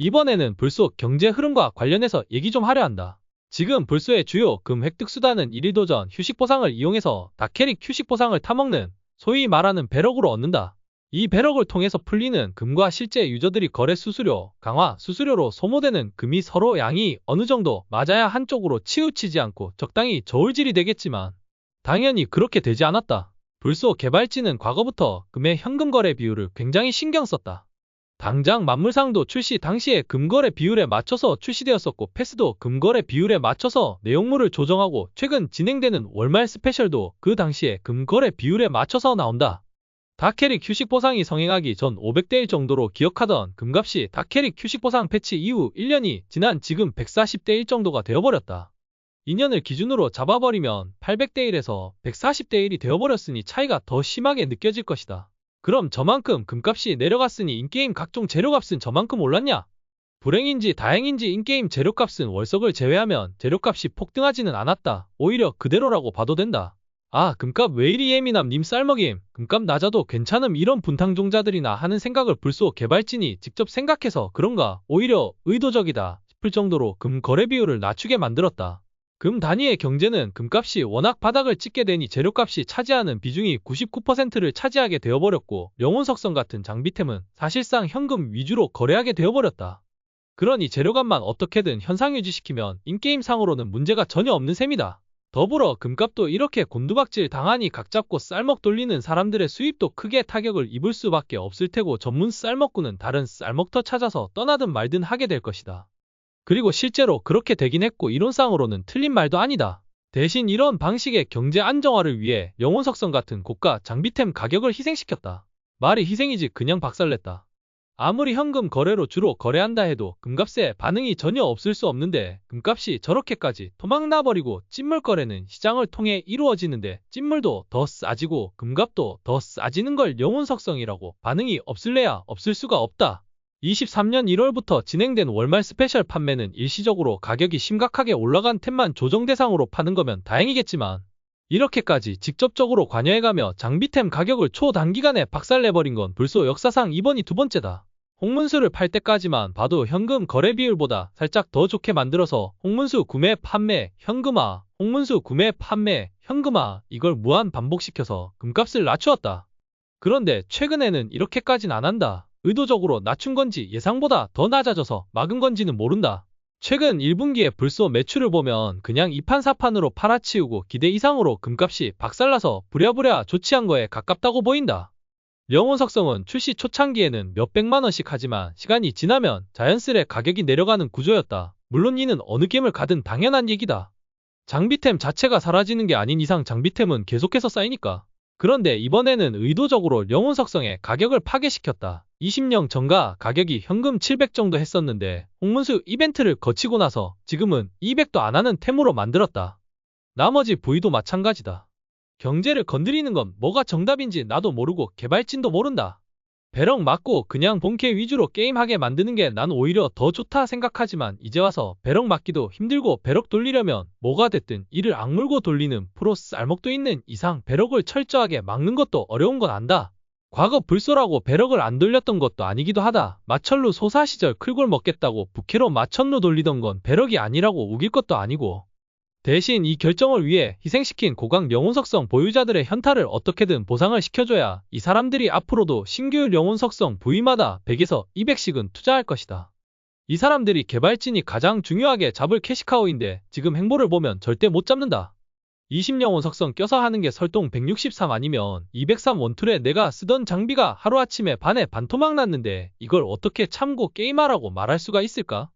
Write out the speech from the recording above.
이번에는 불소 경제 흐름과 관련해서 얘기 좀 하려 한다. 지금 불소의 주요 금 획득 수단은 1일 도전 휴식 보상을 이용해서 다캐릭 휴식 보상을 타먹는 소위 말하는 배럭으로 얻는다. 이 배럭을 통해서 풀리는 금과 실제 유저들이 거래 수수료, 강화 수수료로 소모되는 금이 서로 양이 어느 정도 맞아야 한쪽으로 치우치지 않고 적당히 저울질이 되겠지만 당연히 그렇게 되지 않았다. 불소 개발진은 과거부터 금의 현금 거래 비율을 굉장히 신경 썼다. 당장 만물상도 출시 당시에 금거래 비율에 맞춰서 출시되었었고 패스도 금거래 비율에 맞춰서 내용물을 조정하고 최근 진행되는 월말 스페셜도 그 당시에 금거래 비율에 맞춰서 나온다. 다캐릭 휴식 보상이 성행하기 전 500대 1 정도로 기억하던 금값이 다캐릭 휴식 보상 패치 이후 1년이 지난 지금 140대 1 정도가 되어버렸다. 2년을 기준으로 잡아버리면 800대 1에서 140대 1이 되어버렸으니 차이가 더 심하게 느껴질 것이다. 그럼 저만큼 금값이 내려갔으니 인게임 각종 재료값은 저만큼 올랐냐? 불행인지 다행인지 인게임 재료값은 월석을 제외하면 재료값이 폭등하지는 않았다. 오히려 그대로라고 봐도 된다. 아, 금값 왜 이리 예민함 님 쌀먹임. 금값 낮아도 괜찮음 이런 분탕종자들이나 하는 생각을 불소 개발진이 직접 생각해서 그런가 오히려 의도적이다 싶을 정도로 금 거래 비율을 낮추게 만들었다. 금 단위의 경제는 금값이 워낙 바닥을 찍게 되니 재료값이 차지하는 비중이 99%를 차지하게 되어버렸고 영혼석성 같은 장비템은 사실상 현금 위주로 거래하게 되어버렸다. 그러니 재료값만 어떻게든 현상 유지시키면 인게임상으로는 문제가 전혀 없는 셈이다. 더불어 금값도 이렇게 곤두박질 당하니 각 잡고 쌀먹 돌리는 사람들의 수입도 크게 타격을 입을 수밖에 없을 테고 전문 쌀먹구는 다른 쌀먹터 찾아서 떠나든 말든 하게 될 것이다. 그리고 실제로 그렇게 되긴 했고 이론상으로는 틀린 말도 아니다. 대신 이런 방식의 경제 안정화를 위해 영혼석성 같은 고가 장비템 가격을 희생시켰다. 말이 희생이지 그냥 박살냈다. 아무리 현금 거래로 주로 거래한다 해도 금값에 반응이 전혀 없을 수 없는데 금값이 저렇게까지 토막나버리고 찐물 거래는 시장을 통해 이루어지는데 찐물도 더 싸지고 금값도 더 싸지는 걸 영혼석성이라고 반응이 없을래야 없을 수가 없다. 23년 1월부터 진행된 월말 스페셜 판매는 일시적으로 가격이 심각하게 올라간 템만 조정 대상으로 파는 거면 다행이겠지만 이렇게까지 직접적으로 관여해가며 장비템 가격을 초단기간에 박살내버린 건 불소 역사상 이번이 두 번째다. 홍문수를 팔 때까지만 봐도 현금 거래 비율보다 살짝 더 좋게 만들어서 홍문수 구매 판매 현금화, 홍문수 구매 판매 현금화 이걸 무한 반복시켜서 금값을 낮추었다. 그런데 최근에는 이렇게까진 안 한다. 의도적으로 낮춘 건지 예상보다 더 낮아져서 막은 건지는 모른다. 최근 1분기에 불소 매출을 보면 그냥 2판 4판으로 팔아치우고 기대 이상으로 금값이 박살나서 부랴부랴 조치한 거에 가깝다고 보인다. 영혼석성은 출시 초창기에는 몇백만 원씩 하지만 시간이 지나면 자연스레 가격이 내려가는 구조였다. 물론 이는 어느 게임을 가든 당연한 얘기다. 장비템 자체가 사라지는 게 아닌 이상 장비템은 계속해서 쌓이니까. 그런데 이번에는 의도적으로 영혼석성의 가격을 파괴시켰다. 20년 전가 가격이 현금 700 정도 했었는데 홍문수 이벤트를 거치고 나서 지금은 200도 안 하는 템으로 만들었다. 나머지 부위도 마찬가지다. 경제를 건드리는 건 뭐가 정답인지 나도 모르고 개발진도 모른다. 배럭 맞고 그냥 본캐 위주로 게임하게 만드는 게 난 오히려 더 좋다 생각하지만 이제 와서 배럭 맞기도 힘들고 배럭 돌리려면 뭐가 됐든 이를 악물고 돌리는 프로 쌀먹도 있는 이상 배럭을 철저하게 막는 것도 어려운 건 안다. 과거 불소라고 배럭을 안 돌렸던 것도 아니기도 하다. 마천루 소사 시절 클골 먹겠다고 부캐로 마천루 돌리던 건 배럭이 아니라고 우길 것도 아니고 대신 이 결정을 위해 희생시킨 고강 영혼석성 보유자들의 현타를 어떻게든 보상을 시켜줘야 이 사람들이 앞으로도 신규 영혼석성 부위마다 100에서 200씩은 투자할 것이다. 이 사람들이 개발진이 가장 중요하게 잡을 캐시카우인데 지금 행보를 보면 절대 못 잡는다. 20영혼석성 껴서 하는 게 설동 163 아니면 203 원툴에 내가 쓰던 장비가 하루아침에 반에 반토막 났는데 이걸 어떻게 참고 게임하라고 말할 수가 있을까?